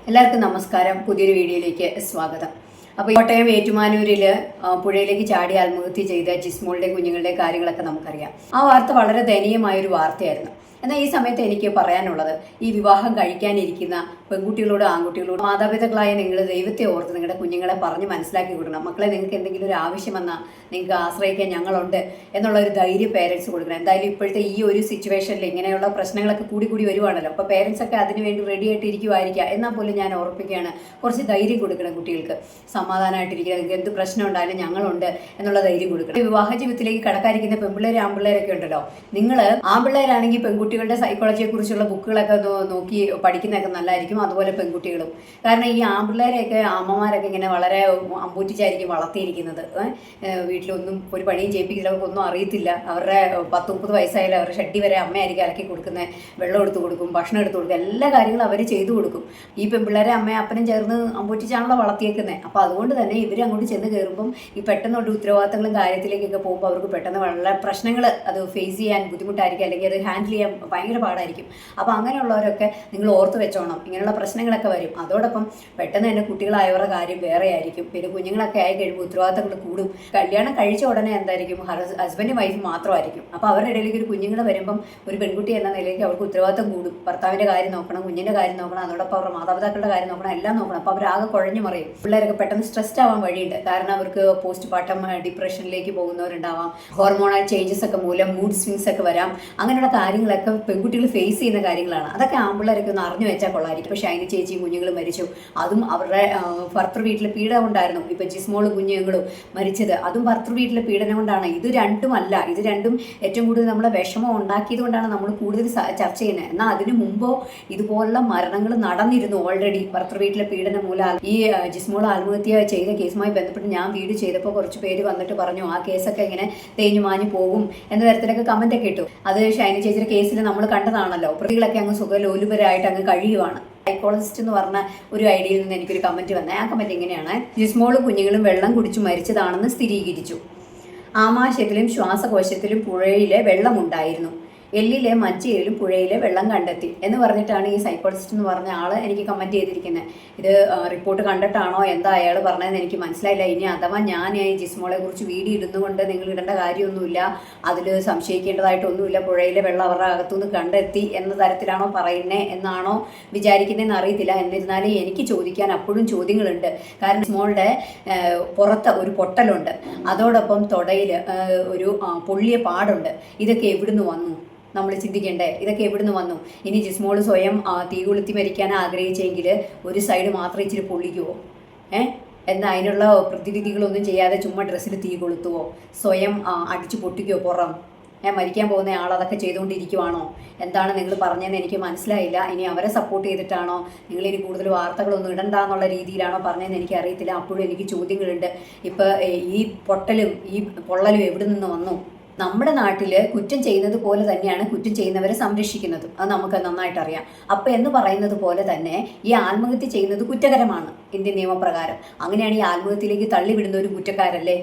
എല്ലാവർക്കും നമസ്കാരം. പുതിയൊരു വീഡിയോയിലേക്ക് സ്വാഗതം. അപ്പോൾ കോട്ടയം ഏറ്റുമാനൂരിൽ പുഴയിലേക്ക് ചാടി ആത്മഹത്യ ചെയ്ത ജിസ്മോളുടെ കുഞ്ഞുങ്ങളുടെ കാര്യങ്ങളൊക്കെ നമുക്കറിയാം. ആ വാർത്ത വളരെ ദയനീയമായൊരു വാർത്തയായിരുന്നു. എന്നാൽ ഈ സമയത്ത് എനിക്ക് പറയാനുള്ളത്, ഈ വിവാഹം കഴിക്കാനിരിക്കുന്ന പെൺകുട്ടികളോട് ആൺകുട്ടികളോട് മാതാപിതാക്കളായ നിങ്ങൾ ദൈവത്തെ ഓർത്ത് നിങ്ങളുടെ കുഞ്ഞുങ്ങളെ പറഞ്ഞ് മനസ്സിലാക്കി കൊടുക്കണം. മക്കളെ, നിങ്ങൾക്ക് എന്തെങ്കിലും ഒരു ആവശ്യം വന്നാൽ നിങ്ങൾക്ക് ആശ്രയിക്കാൻ ഞങ്ങളുണ്ട് എന്നുള്ള ഒരു ധൈര്യം പേരൻസ് കൊടുക്കണം. എന്തായാലും ഇപ്പോഴത്തെ ഈ ഒരു സിറ്റുവേഷനിൽ ഇങ്ങനെയുള്ള പ്രശ്നങ്ങളൊക്കെ കൂടി വരുവാണല്ലോ. അപ്പോൾ പേരൻസൊക്കെ അതിന് വേണ്ടി റെഡി ആയിട്ടിരിക്കുമായിരിക്കാം. എന്നാൽ പോലും ഞാൻ ഓർപ്പിക്കുകയാണ്, കുറച്ച് ധൈര്യം കൊടുക്കണം കുട്ടികൾക്ക്. സമാധാനമായിട്ടിരിക്കുക, നിങ്ങൾക്ക് എന്ത് പ്രശ്നം ഉണ്ടായാലും ഞങ്ങളുണ്ട് എന്നുള്ള ധൈര്യം കൊടുക്കണം. വിവാഹ ജീവിതത്തിലേക്ക് കടക്കാതിരിക്കുന്ന പെൺപിള്ളേർ ആൺപിള്ളേരൊക്കെ ഉണ്ടല്ലോ. നിങ്ങൾ ആൺപിള്ളേരാണെങ്കിൽ പെൺകുട്ടികളുടെ സൈക്കോളജിയെ കുറിച്ചുള്ള ബുക്കുകളൊക്കെ നോക്കി പഠിക്കുന്നതൊക്കെ നല്ലതായിരിക്കും. അതുപോലെ പെൺകുട്ടികളും. കാരണം ഈ ആൺപിള്ളേരെയൊക്കെ അമ്മമാരൊക്കെ ഇങ്ങനെ വളരെ അമ്പൂറ്റിച്ചായിരിക്കും വളർത്തിയിരിക്കുന്നത്. വീട്ടിലൊന്നും ഒരു പണിയും ചെയ്യിപ്പിക്കില്ല, അവർക്കൊന്നും അറിയത്തില്ല. അവരുടെ 10-30 വയസ്സായാലും അവരുടെ ഷഡ്ഡി വരെ അമ്മയായിരിക്കും അലക്കി കൊടുക്കുന്നത്. വെള്ളം എടുത്തു കൊടുക്കും, ഭക്ഷണം എടുത്തു കൊടുക്കും, എല്ലാ കാര്യങ്ങളും അവർ ചെയ്തു കൊടുക്കും. ഈ പെൺപിള്ളേരെ അമ്മയും അപ്പനും ചേർന്ന് അമ്പൂറ്റിച്ചാണല്ലോ വളർത്തിയേക്കുന്നത്. അപ്പോൾ അതുകൊണ്ട് തന്നെ ഇവർ അങ്ങോട്ട് ചെന്ന് കയറുമ്പം ഈ പെട്ടെന്നൊരു ഉത്തരവാദിത്തങ്ങളും കാര്യത്തിലേക്കൊക്കെ പോകുമ്പോൾ അവർക്ക് പെട്ടെന്ന് വളരെ പ്രശ്നങ്ങൾ അത് ഫേസ് ചെയ്യാൻ ബുദ്ധിമുട്ടായിരിക്കും, അല്ലെങ്കിൽ അത് ഹാൻഡിൽ ചെയ്യാൻ ഭയങ്കര പാടായിരിക്കും. അപ്പോൾ അങ്ങനെയുള്ളവരൊക്കെ നിങ്ങൾ ഓർത്ത് വെച്ചോണം, ഇങ്ങനെയുള്ള പ്രശ്നങ്ങളൊക്കെ വരും. അതോടൊപ്പം പെട്ടെന്ന് തന്നെ കുട്ടികളായവരുടെ കാര്യം വേറെ ആയിരിക്കും. പിന്നെ കുഞ്ഞുങ്ങളൊക്കെ ആയി കഴിയുമ്പോൾ ഉത്തരവാദിത്തങ്ങൾ കൂടും. കല്യാണം കഴിച്ച ഉടനെ എന്തായിരിക്കും, ഹസ്ബൻഡും വൈഫും മാത്രമായിരിക്കും. അപ്പോൾ അവരുടെ ഇടയിലേക്ക് ഒരു കുഞ്ഞുങ്ങൾ വരുമ്പം ഒരു പെൺകുട്ടി എന്ന നിലയ്ക്ക് അവർക്ക് ഉത്തരവാദിത്തം കൂടും. ഭർത്താവിൻ്റെ കാര്യം നോക്കണം, കുഞ്ഞിൻ്റെ കാര്യം നോക്കണം, അതോടൊപ്പം അവരുടെ മാതാപിതാക്കളുടെ കാര്യം നോക്കണം, എല്ലാം നോക്കണം. അപ്പോൾ അവരാകെ കുഴഞ്ഞു മറിയും. പിള്ളേരൊക്കെ പെട്ടെന്ന് സ്ട്രെസ്ഡ് ആവാൻ വഴിയുണ്ട്. കാരണം അവർക്ക് പോസ്റ്റ് പാർട്ടം ഡിപ്രഷനിലേക്ക് പോകുന്നവരുണ്ടാവാം. ഹോർമോണൽ ചേഞ്ചസ് ഒക്കെ മൂലം മൂഡ് സ്വിങ്സ് ഒക്കെ വരാം. അങ്ങനെയുള്ള കാര്യങ്ങളൊക്കെ പെൺകുട്ടികൾ ഫേസ് ചെയ്യുന്ന കാര്യങ്ങളാണ്. അതൊക്കെ ആൺപിള്ളേരൊക്കെ ഒന്ന് അറിഞ്ഞു വെച്ചാൽ കൊള്ളായിരിക്കും. ഇപ്പോൾ ഷൈനി ചേച്ചിയും കുഞ്ഞുങ്ങളും മരിച്ചു, അതും അവരുടെ ഭർത്തൃ വീട്ടിൽ പീഡനം ഉണ്ടായിരുന്നു. ഇപ്പോൾ ജിസ്മോളും കുഞ്ഞുങ്ങളും മരിച്ചത് അതും ഭർത്തൃ വീട്ടിലെ പീഡനം കൊണ്ടാണ്. ഇത് രണ്ടുമല്ല, ഇത് രണ്ടും ഏറ്റവും കൂടുതൽ നമ്മളെ വിഷമം ഉണ്ടാക്കിയത് കൊണ്ടാണ് നമ്മൾ കൂടുതൽ ചർച്ച ചെയ്യുന്നത്. എന്നാൽ അതിനു മുമ്പോ ഇതുപോലുള്ള മരണങ്ങൾ നടന്നിരുന്നു ഓൾറെഡി. ഭർത്തൃ വീട്ടിലെ പീഡനം മൂലം ഈ ജിസ്മോൾ ആത്മഹത്യ ചെയ്ത കേസുമായി ബന്ധപ്പെട്ട് ഞാൻ വീഡിയോ ചെയ്തപ്പോൾ കുറച്ച് പേര് വന്നിട്ട് പറഞ്ഞു ആ കേസൊക്കെ ഇങ്ങനെ തേഞ്ഞു മാഞ്ഞു പോകും എന്ന തരത്തിലൊക്കെ കമന്റ് ഒക്കെ ഇട്ടു. അത് ഷൈനി ചേച്ചിയുടെ കേസിൽ നമ്മൾ കണ്ടതാണല്ലോ. പ്രതികളൊക്കെ അങ്ങ് സുഖലോലുപരായിട്ട് അങ്ങ് കഴിയുവാണ്. സൈക്കോളജിസ്റ്റ് എന്ന് പറഞ്ഞ ഒരു ഐഡിയയിൽ നിന്ന് എനിക്കൊരു കമന്റ് വന്നത്. ആ കമന്റ് ഇങ്ങനെയാണ്: ജിസ്മോളും കുഞ്ഞുങ്ങളും വെള്ളം കുടിച്ചു മരിച്ചതാണെന്ന് സ്ഥിരീകരിച്ചു. ആമാശയത്തിലും ശ്വാസകോശത്തിലും പുഴയിലെ വെള്ളമുണ്ടായിരുന്നു. എല്ലിലെ മജ്ജയിലും പുഴയിലെ വെള്ളം കണ്ടെത്തി എന്ന് പറഞ്ഞിട്ടാണ് ഈ സൈക്കോളജിസ്റ്റ് എന്ന് പറഞ്ഞ ആൾ എനിക്ക് കമൻറ്റ് ചെയ്തിരിക്കുന്നത്. ഇത് റിപ്പോർട്ട് കണ്ടിട്ടാണോ എന്താ അയാൾ പറഞ്ഞതെന്ന് എനിക്ക് മനസ്സിലായില്ല. ഇനി അഥവാ ഞാൻ ഈ ജിസ്മോളെ കുറിച്ച് വീഡിയോ ഇടുന്നുകൊണ്ട് നിങ്ങൾ ഇടേണ്ട കാര്യമൊന്നുമില്ല, അതിൽ സംശയിക്കേണ്ടതായിട്ടൊന്നുമില്ല. പുഴയിലെ വെള്ളം അവരുടെ അകത്തുനിന്ന് കണ്ടെത്തി എന്ന തരത്തിലാണോ പറയുന്നത് എന്നാണോ വിചാരിക്കുന്നതെന്ന് അറിയത്തില്ല. എന്നിരുന്നാലും എനിക്ക് ചോദിക്കാൻ അപ്പോഴും ചോദ്യങ്ങളുണ്ട്. കാരണം ജിസ്മോളുടെ പുറത്ത് ഒരു പൊട്ടലുണ്ട്, അതോടൊപ്പം തൊടയിൽ ഒരു പൊള്ളിയ പാടുണ്ട്. ഇതൊക്കെ എവിടുന്ന് വന്നു നമ്മൾ ചിന്തിക്കേണ്ടേ? ഇതൊക്കെ എവിടുന്ന് വന്നു? ഇനി ജിസ്മോൾ സ്വയം തീ കൊളുത്തി മരിക്കാൻ ആഗ്രഹിച്ചെങ്കിൽ ഒരു സൈഡ് മാത്രം ഇച്ചിരി പൊള്ളിക്കുമോ? എന്നാൽ അതിനുള്ള പ്രതിവിധികളൊന്നും ചെയ്യാതെ ചുമ്മാ ഡ്രസ്സിൽ തീ കൊളുത്തുവോ? സ്വയം അടിച്ചു പൊട്ടിക്കുമോ പുറം? മരിക്കാൻ പോകുന്ന ആൾ അതൊക്കെ ചെയ്തുകൊണ്ടിരിക്കുവാണോ? എന്താണ് നിങ്ങൾ പറഞ്ഞതെന്ന് എനിക്ക് മനസ്സിലായില്ല. ഇനി അവരെ സപ്പോർട്ട് ചെയ്തിട്ടാണോ, നിങ്ങളിനി കൂടുതൽ വാർത്തകളൊന്നും ഇടണ്ടെന്നുള്ള രീതിയിലാണോ പറഞ്ഞതെന്ന് എനിക്ക് അറിയത്തില്ല. അപ്പോഴും എനിക്ക് ചോദ്യങ്ങളുണ്ട്. ഇപ്പോൾ ഈ പൊട്ടലും ഈ പൊള്ളലും എവിടെ നിന്ന് വന്നു? നമ്മുടെ നാട്ടിൽ കുറ്റം ചെയ്യുന്നത് പോലെ തന്നെയാണ് കുറ്റം ചെയ്യുന്നവരെ സംരക്ഷിക്കുന്നത്. അത് നമുക്ക് നന്നായിട്ട് അറിയാം. അപ്പോൾ എന്ന് പറയുന്നത് പോലെ തന്നെ ഈ ആത്മഹത്യ ചെയ്യുന്നത് കുറ്റകരമാണ് ഇന്ത്യൻ നിയമപ്രകാരം. അങ്ങനെയാണ് ഈ ആത്മഹത്യയിലേക്ക് തള്ളിവിടുന്ന ഒരു കുറ്റക്കാരല്ലേ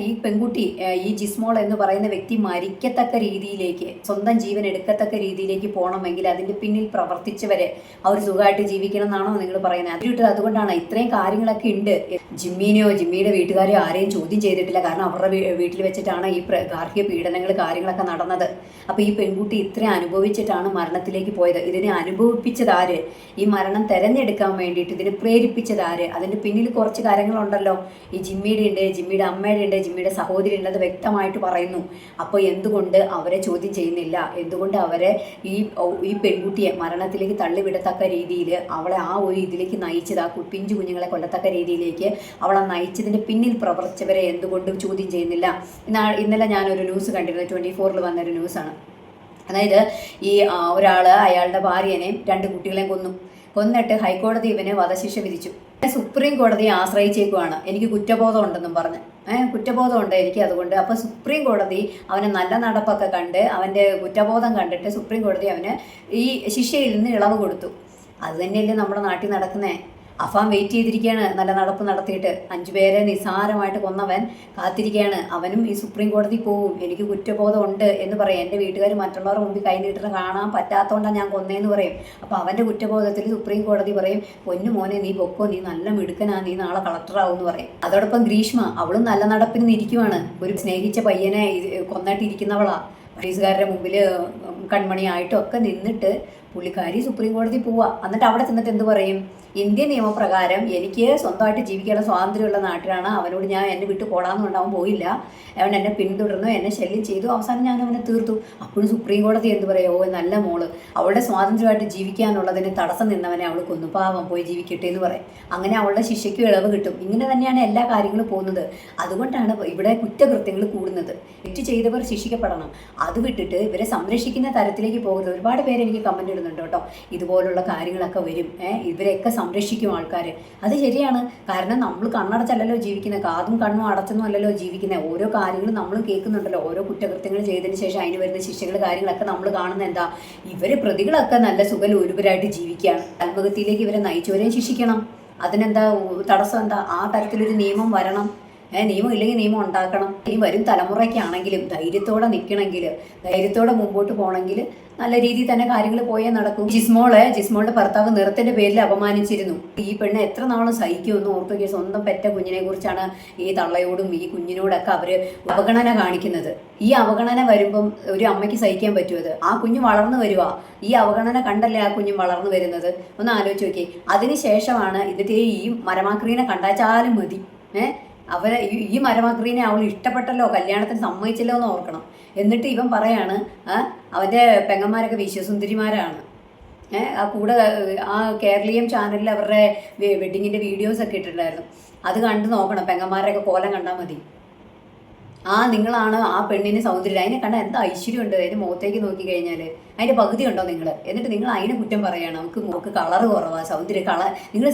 ഈ പെൺകുട്ടി. ഈ ജിസ്മോൾ എന്ന് പറയുന്ന വ്യക്തി മരിക്കത്തക്ക രീതിയിലേക്ക്, സ്വന്തം ജീവൻ എടുക്കത്തക്ക രീതിയിലേക്ക് പോകണമെങ്കിൽ അതിൻ്റെ പിന്നിൽ പ്രവർത്തിച്ചവരെ അവർ സുഖമായിട്ട് ജീവിക്കണം എന്നാണോ നിങ്ങൾ പറയുന്നത്? അതിലിട്ടത് അതുകൊണ്ടാണ് ഇത്രയും കാര്യങ്ങളൊക്കെ ഉണ്ട്. ജിമ്മിനെയോ ജിമ്മിയുടെ വീട്ടുകാരെയോ ആരെയും ചോദ്യം ചെയ്തിട്ടില്ല. കാരണം അവരുടെ വീട്ടിൽ വെച്ചിട്ടാണ് ഈ ഗാർഹിക പീഡനങ്ങൾ കാര്യങ്ങളൊക്കെ നടന്നത്. അപ്പോൾ ഈ പെൺകുട്ടി ഇത്രയും അനുഭവിച്ചിട്ടാണ് മരണത്തിലേക്ക് പോയത്. ഇതിനെ അനുഭവിപ്പിച്ചതാര്? ഈ മരണം തിരഞ്ഞെടുക്കാൻ വേണ്ടിയിട്ട് ഇതിനെ പ്രേരിപ്പിച്ചതാര്? അതിൻ്റെ പിന്നിൽ കുറച്ച് കാര്യങ്ങളുണ്ടല്ലോ. ഈ ജിമ്മിയുടെ ഉണ്ട്, ജിമ്മിയുടെ അമ്മയുടെ ഉണ്ട്, ജിമ്മിയുടെ സഹോദരി ഉള്ളത് വ്യക്തമായിട്ട് പറയുന്നു. അപ്പോൾ എന്തുകൊണ്ട് അവരെ ചോദ്യം ചെയ്യുന്നില്ല? എന്തുകൊണ്ട് അവരെ ഈ പെൺകുട്ടിയെ മരണത്തിലേക്ക് തള്ളിവിടത്തക്ക രീതിയിൽ അവളെ ആ ഒരു ഇതിലേക്ക് നയിച്ചത്, ആ പിഞ്ചു കുഞ്ഞുങ്ങളെ കൊല്ലത്തക്ക രീതിയിലേക്ക് അവളെ നയിച്ചതിൻ്റെ പിന്നിൽ പ്രവർത്തിച്ചവരെ എന്തുകൊണ്ട് ചോദ്യം ചെയ്യുന്നില്ല? ഇന്നലെ ഞാനൊരു ന്യൂസ് കണ്ടിരുന്നു, 24-ൽ വന്നൊരു ന്യൂസാണ്. അതായത് ഈ ഒരാൾ അയാളുടെ ഭാര്യനെയും 2 കുട്ടികളെയും കൊന്നിട്ട് ഹൈക്കോടതി ഇവന് വധശിക്ഷ വിധിച്ചു. സുപ്രീം കോടതിയെ ആശ്രയിച്ചേക്കുവാണ്. എനിക്ക് കുറ്റബോധം ഉണ്ടെന്നും പറഞ്ഞ് കുറ്റബോധമുണ്ട് എനിക്ക് അതുകൊണ്ട്. അപ്പോൾ സുപ്രീം കോടതി അവനെ നല്ല നടപ്പൊക്കെ കണ്ട് അവൻ്റെ കുറ്റബോധം കണ്ടിട്ട് സുപ്രീം കോടതി അവന് ഈ ശിക്ഷയിൽ നിന്ന് ഇളവ് കൊടുത്തു. അത് തന്നെയല്ലേ നമ്മുടെ നാട്ടിൽ നടക്കുന്നത്. അഫാൻ വെയിറ്റ് ചെയ്തിരിക്കുകയാണ്. നല്ല നടപ്പ് നടത്തിയിട്ട് 5 പേരെ നിസ്സാരമായിട്ട് കൊന്നവൻ കാത്തിരിക്കുകയാണ്. അവനും ഈ സുപ്രീം കോടതി പോവും, എനിക്ക് കുറ്റബോധം ഉണ്ട് എന്ന് പറയും. എൻ്റെ വീട്ടുകാർ മറ്റുള്ളവരുടെ മുമ്പിൽ കൈ നീട്ടുന്ന കാണാൻ പറ്റാത്തതുകൊണ്ടാണ് ഞാൻ കൊന്നേന്ന് പറയും. അപ്പോൾ അവൻ്റെ കുറ്റബോധത്തിൽ സുപ്രീം കോടതി പറയും, പൊന്നു മോനെ നീ പൊക്കോ, നീ നല്ല മിടുക്കനാ, നീ നാളെ കളക്ടറാവും എന്ന് പറയും. അതോടൊപ്പം ഗ്രീഷ്മ, അവളും നല്ല നടപ്പിന് ഇരിക്കുവാണ്. ഒരു സ്നേഹിച്ച പയ്യനെ കൊന്നിട്ടിരിക്കുന്നവളാ. പോലീസുകാരുടെ മുമ്പിൽ കൺമണിയായിട്ടും ഒക്കെ നിന്നിട്ട് പുള്ളിക്കാരി സുപ്രീം കോടതി പോവുക. എന്നിട്ട് അവിടെ ചെന്നിട്ട് എന്ത് പറയും? ഇന്ത്യൻ നിയമപ്രകാരം എനിക്ക് സ്വന്തമായിട്ട് ജീവിക്കാനുള്ള സ്വാതന്ത്ര്യമുള്ള നാട്ടിലാണ്, അവനോട് ഞാൻ എന്നെ വിട്ട് പോടാന്നുകൊണ്ട് അവൻ പോയില്ല, അവൻ എന്നെ പിന്തുടർന്നു, എന്നെ ശല്യം ചെയ്തു, അവസാനം ഞാൻ അവനെ തീർത്തു. അപ്പോഴും സുപ്രീം കോടതി എന്ത് പറയുക? ഓ നല്ല മോള്, അവളുടെ സ്വാതന്ത്ര്യമായിട്ട് ജീവിക്കാനുള്ളതിന് തടസ്സം നിന്നവനെ അവൾ കൊന്നു, പാവം പോയി ജീവിക്കട്ടെ എന്ന് പറയും. അങ്ങനെ അവളുടെ ശിക്ഷയ്ക്ക് ഇളവ് കിട്ടും. ഇങ്ങനെ തന്നെയാണ് എല്ലാ കാര്യങ്ങളും പോകുന്നത്. അതുകൊണ്ടാണ് ഇവിടെ കുറ്റകൃത്യങ്ങൾ കൂടുന്നത്. തെറ്റ് ചെയ്തവർ ശിക്ഷിക്കപ്പെടണം. അത് വിട്ടിട്ട് ഇവരെ സംരക്ഷിക്കുന്ന തരത്തിലേക്ക് പോകരുത്. ഒരുപാട് പേര് എനിക്ക് കമൻറ്റ് ഇടുന്നുണ്ട് കേട്ടോ, ഇതുപോലുള്ള കാര്യങ്ങളൊക്കെ വരും, ഇവരെയൊക്കെ സംരക്ഷിക്കും ആൾക്കാർ. അത് ശരിയാണ്. കാരണം നമ്മൾ കണ്ണടച്ചല്ലല്ലോ ജീവിക്കുന്നത്, കാതും കണ്ണും അടച്ചൊന്നും അല്ലല്ലോ ജീവിക്കുന്നത്. ഓരോ കാര്യങ്ങളും നമ്മൾ കേൾക്കുന്നുണ്ടല്ലോ. ഓരോ കുറ്റകൃത്യങ്ങൾ ചെയ്തതിന് ശേഷം അതിന് വരുന്ന ശിക്ഷകൾ കാര്യങ്ങളൊക്കെ നമ്മൾ കാണുന്നത് എന്താ? ഇവർ പ്രതികളൊക്കെ നല്ല സുഖലോലുപരായിട്ട് ജീവിക്കുകയാണ്. ആത്മഹത്യയിലേക്ക് ഇവരെ നയിച്ചവരെയും ശിക്ഷിക്കണം. അതിനെന്താ തടസ്സം? എന്താ? ആ തരത്തിലൊരു നിയമം വരണം. നിയമം ഇല്ലെങ്കിൽ നിയമം ഉണ്ടാക്കണം. ഇനി വരും തലമുറയ്ക്കാണെങ്കിലും ധൈര്യത്തോടെ നിൽക്കണമെങ്കിൽ, ധൈര്യത്തോടെ മുമ്പോട്ട് പോകണമെങ്കിൽ നല്ല രീതിയിൽ തന്നെ കാര്യങ്ങൾ പോയേ നടക്കും. ജിസ്മോളുടെ ഭർത്താവ് നിറത്തിന്റെ പേരിൽ അപമാനിച്ചിരുന്നു. ഈ പെണ്ണ് എത്ര നാളും സഹിക്കുമെന്ന് ഓർത്തുക. സ്വന്തം പെറ്റ കുഞ്ഞിനെ കുറിച്ചാണ് ഈ തള്ളയോടും ഈ കുഞ്ഞിനോടൊക്കെ അവര് അവഗണന കാണിക്കുന്നത്. ഈ അവഗണന വരുമ്പം ഒരു അമ്മയ്ക്ക് സഹിക്കാൻ പറ്റുമത്? ആ കുഞ്ഞ് വളർന്നു വരുക, ഈ അവഗണന കണ്ടല്ലേ ആ കുഞ്ഞും വളർന്നു വരുന്നത്. ഒന്ന് ആലോചിച്ച് നോക്കി. അതിനുശേഷമാണ് ഇതിന്റെ ഈ മരമാക്രീനെ കണ്ടാച്ചാലും മതി, ഈ മരമാക്രീനെ അവൾ ഇഷ്ടപ്പെട്ടല്ലോ, കല്യാണത്തിന് സമ്മതിച്ചല്ലോ എന്ന് ഓർക്കണം. എന്നിട്ട് ഇവൻ പറയാണ് അവൻ്റെ പെങ്ങന്മാരൊക്കെ വിശ്വസുന്ദരിമാരാണ്. ആ കൂടെ ആ കേരളീയം ചാനലിൽ അവരുടെ വെഡിങ്ങിൻ്റെ വീഡിയോസൊക്കെ ഇട്ടിട്ടുണ്ടായിരുന്നു. അത് കണ്ടു നോക്കണം. പെങ്ങന്മാരൊക്കെ കോലം കണ്ടാൽ മതി. നിങ്ങളാണ് ആ പെണ്ണിന് സൗന്ദര്യം. അതിനെ കണ്ടാൽ എന്താ ഐശ്വര്യമുണ്ട്. അതിന് മുഖത്തേക്ക് നോക്കി കഴിഞ്ഞാൽ അതിൻ്റെ പകുതി ഉണ്ടോ നിങ്ങൾ? എന്നിട്ട് നിങ്ങൾ അതിനെ കുറ്റം പറയുകയാണ്. നമുക്ക് കളറ് കുറവാ, സൗന്ദര്യം നിങ്ങൾ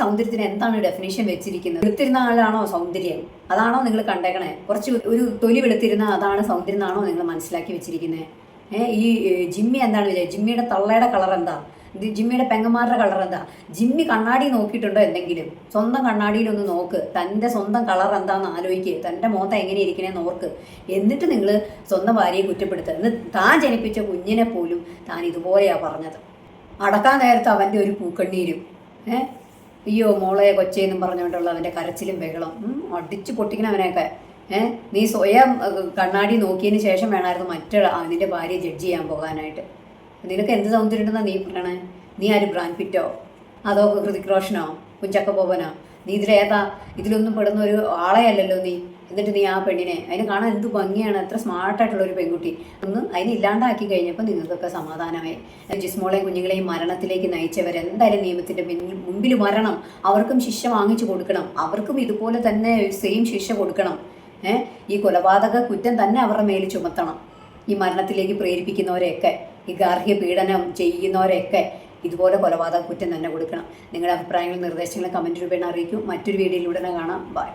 സൗന്ദര്യത്തിന് എന്താണ് ഡെഫിനേഷൻ വെച്ചിരിക്കുന്നത്? വെളുത്തിരുന്ന ആളാണോ സൗന്ദര്യം? അതാണോ നിങ്ങൾ കണ്ടേക്കണേ? കുറച്ച് ഒരു തൊലി വെളുത്തിരുന്ന അതാണ് സൗന്ദര്യം എന്നാണോ നിങ്ങൾ മനസ്സിലാക്കി വെച്ചിരിക്കുന്നത്? ഈ ജിമ്മി എന്താണ് വിചാരിച്ചത്? ജിമ്മിയുടെ തള്ളയുടെ കളർ എന്താ? ജിമ്മിയുടെ പെങ്ങന്മാരുടെ കളർ എന്താ? ജിമ്മി കണ്ണാടി നോക്കിയിട്ടുണ്ടോ എന്തെങ്കിലും? സ്വന്തം കണ്ണാടിയിലൊന്ന് നോക്ക്. തൻ്റെ സ്വന്തം കളർ എന്താണെന്ന് ആലോചിക്കുക. തൻ്റെ മുഖത്ത് എങ്ങനെ ഇരിക്കണേന്ന് ഓർക്ക്. എന്നിട്ട് നിങ്ങൾ സ്വന്തം ഭാര്യയെ കുറ്റപ്പെടുത്തുക. എന്ന് താൻ ജനിപ്പിച്ച കുഞ്ഞിനെ പോലും താൻ ഇതുപോലെയാണ് പറഞ്ഞത്. അടക്കാൻ നേരത്ത് അവൻ്റെ ഒരു പൂക്കണ്ണീരും അയ്യോ മോളെ കൊച്ചേന്നും പറഞ്ഞുകൊണ്ടുള്ള അവൻ്റെ കരച്ചിലും ബഹളം അടിച്ചു പൊട്ടിക്കണവനെയൊക്കെ. നീ സ്വയം കണ്ണാടി നോക്കിയതിന് ശേഷം വേണമായിരുന്നു നിൻ്റെ ഭാര്യയെ ജഡ്ജ് ചെയ്യാൻ പോകാനായിട്ട്. നിനക്ക് എന്ത് സൗന്ദര്യം ഉണ്ടെന്നാ നീ പറയണേ? നീ ആര് ബ്രാൻഡ് പിറ്റോ അതോ ഹൃതിക് റോഷനോ കുഞ്ചക്ക ബോബനോ? നീ ഇതിലൊന്നും പെടുന്ന ഒരു ആളെ അല്ലല്ലോ നീ. എന്നിട്ട് നീ ആ പെണ്ണിനെ അതിനെ കാണാൻ എന്ത് ഭംഗിയാണ്, എത്ര സ്മാർട്ടായിട്ടുള്ളൊരു പെൺകുട്ടി. അതിനെ ഇല്ലാണ്ടാക്കി കഴിഞ്ഞപ്പോൾ നിങ്ങൾക്കൊക്കെ സമാധാനമായി. ജിസ്മോളെയും കുഞ്ഞുങ്ങളെയും മരണത്തിലേക്ക് നയിച്ചവരെന്തായാലും നിയമത്തിൻ്റെ മുമ്പിൽ വരണം. അവർക്കും ശിക്ഷ വാങ്ങിച്ചു കൊടുക്കണം. അവർക്കും ഇതുപോലെ തന്നെ സെയിം ശിക്ഷ കൊടുക്കണം. ഈ കൊലപാതക കുറ്റം തന്നെ അവരുടെ മേൽ ചുമത്തണം. ഈ മരണത്തിലേക്ക് പ്രേരിപ്പിക്കുന്നവരെയൊക്കെ, ഈ ഗാർഹിക പീഡനം ചെയ്യുന്നവരെയൊക്കെ ഇതുപോലെ കൊലപാതക കുറ്റം തന്നെ കൊടുക്കണം. നിങ്ങളുടെ അഭിപ്രായങ്ങളും നിർദ്ദേശങ്ങളും കമൻറ്റ് രൂപേണ അറിയിക്കും. മറ്റൊരു വീഡിയോയിലൂടെ കാണാം. ബൈ.